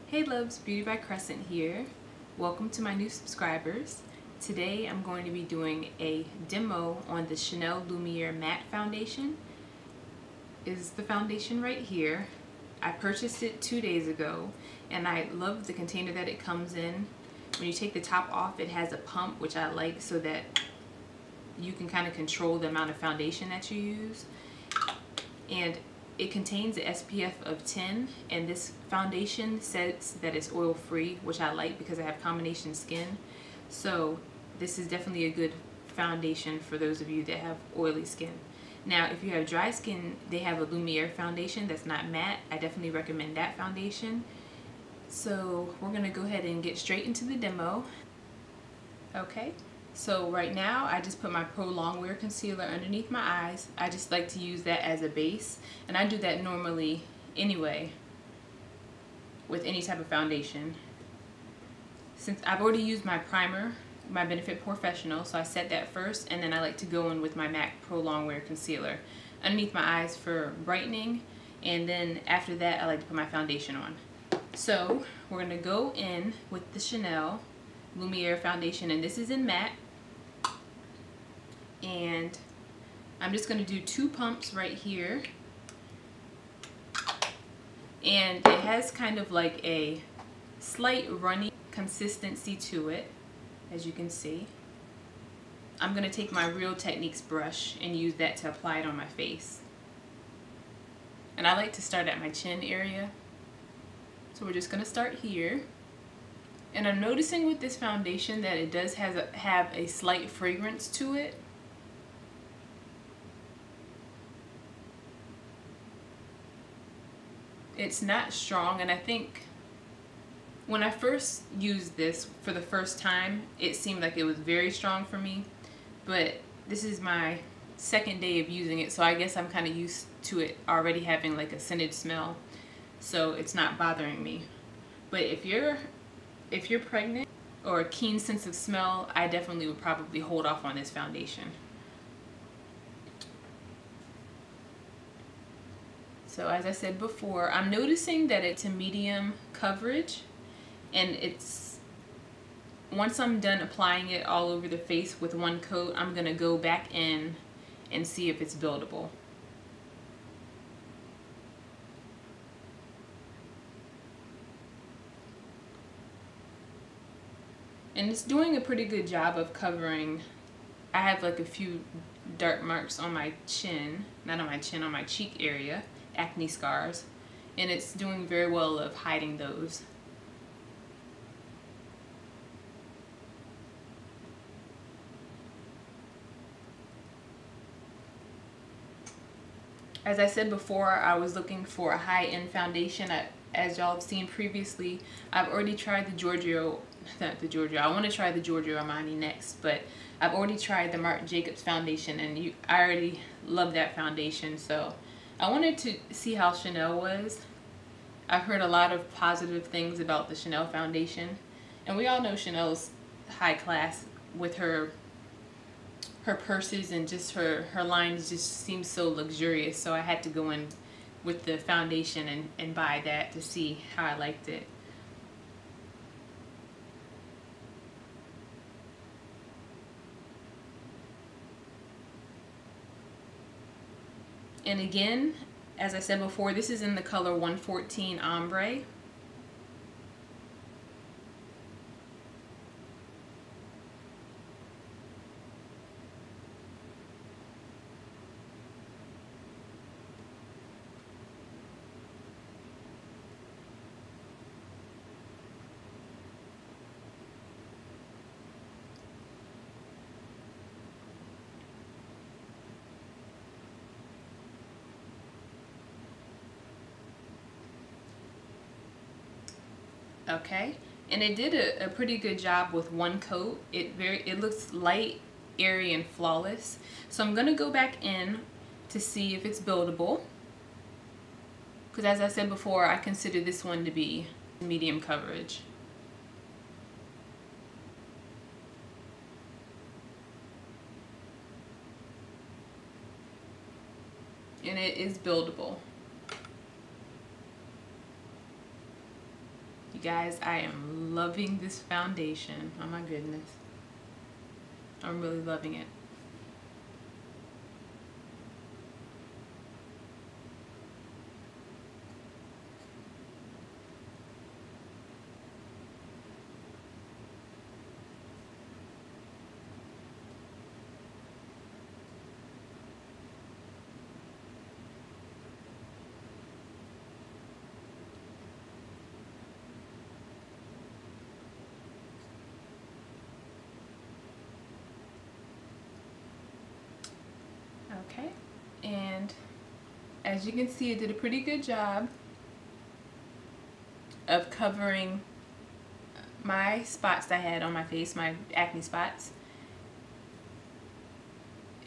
Hey loves, Beautybycresent here. Welcome to my new subscribers. Today I'm going to be doing a demo on the Chanel Lumiere Matte Foundation. Is the foundation right here. I purchased it 2 days ago and I love the container that it comes in. When you take the top off, it has a pump, which I like so that you can kind of control the amount of foundation that you use. And it contains an SPF of 10, and this foundation says that it's oil free, which I like because I have combination skin. So this is definitely a good foundation for those of you that have oily skin. Now if you have dry skin, they have a Lumiere foundation that's not matte. I definitely recommend that foundation. So we're gonna go ahead and get straight into the demo. Okay. So right now I just put my Pro Longwear concealer underneath my eyes. I just like to use that as a base, and I do that normally anyway with any type of foundation. Since I've already used my primer, my Benefit Professional, so I set that first, and then I like to go in with my MAC Pro Longwear concealer underneath my eyes for brightening, and then after that I like to put my foundation on. So we're going to go in with the Chanel Lumiere foundation, and this is in matte. And I'm just going to do 2 pumps right here, and it has kind of like a slight runny consistency to it, as you can see. I'm going to take my Real Techniques brush and use that to apply it on my face, and I like to start at my chin area, so we're just going to start here. And I'm noticing with this foundation that it does have a slight fragrance to it. It's not strong, and I think when I first used this for the first time, it seemed like it was very strong for me, but this is my second day of using it, so I guess I'm kind of used to it already having like a scented smell, so it's not bothering me. But if you're pregnant or a keen sense of smell, I definitely would probably hold off on this foundation. So as I said before, I'm noticing that it's a medium coverage, and once I'm done applying it all over the face with one coat, I'm going to go back in and see if it's buildable. And it's doing a pretty good job of covering. I have like a few dark marks on my chin, not on my chin, on my cheek area, acne scars, and it's doing very well of hiding those. As I said before, I was looking for a high-end foundation. As y'all have seen previously, I've already tried the Giorgio, not the Giorgio, I want to try the Giorgio Armani next, but I've already tried the Marc Jacobs foundation, and I already love that foundation, so I wanted to see how Chanel was. I've heard a lot of positive things about the Chanel foundation, and we all know Chanel's high class with her purses, and just her lines just seem so luxurious, so I had to go in with the foundation and buy that to see how I liked it. And again, as I said before, this is in the color 114 Ambre. Okay, and it did a pretty good job with one coat. It looks light, airy, and flawless. So I'm gonna go back in to see if it's buildable, because as I said before, I consider this one to be medium coverage. and it is buildable. You guys, I am loving this foundation. Oh my goodness. I'm really loving it. Okay, and as you can see, it did a pretty good job of covering my spots I had on my face, my acne spots.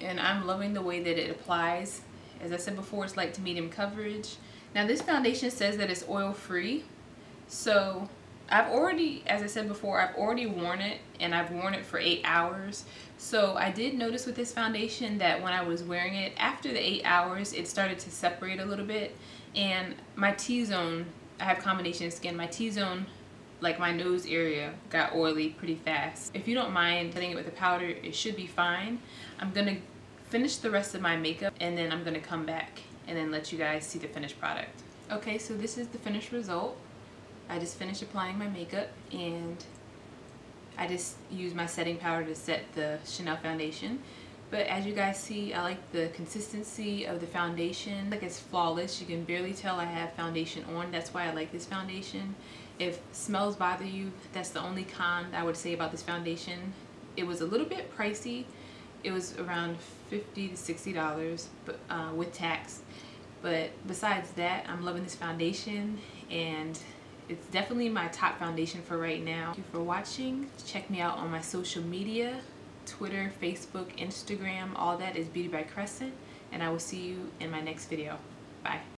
And I'm loving the way that it applies. As I said before, it's light to medium coverage. Now this foundation says that it's oil free, so I've already, as I said before, I've already worn it, and I've worn it for 8 hours. So I did notice with this foundation that when I was wearing it, after the 8 hours, it started to separate a little bit. And my T-zone, I have combination skin, my T-zone, like my nose area, got oily pretty fast. If you don't mind setting it with a powder, it should be fine. I'm gonna finish the rest of my makeup, and then I'm gonna come back and then let you guys see the finished product. Okay, so this is the finished result. I just finished applying my makeup, and I just used my setting powder to set the Chanel foundation. But as you guys see, I like the consistency of the foundation. Like, it's flawless. You can barely tell I have foundation on. That's why I like this foundation. If smells bother you, that's the only con I would say about this foundation. It was a little bit pricey. It was around $50 to $60 but, with tax. But besides that, I'm loving this foundation, and it's definitely my top foundation for right now. Thank you for watching. Check me out on my social media, Twitter, Facebook, Instagram, all that is Beauty by Crescent, and I will see you in my next video. Bye.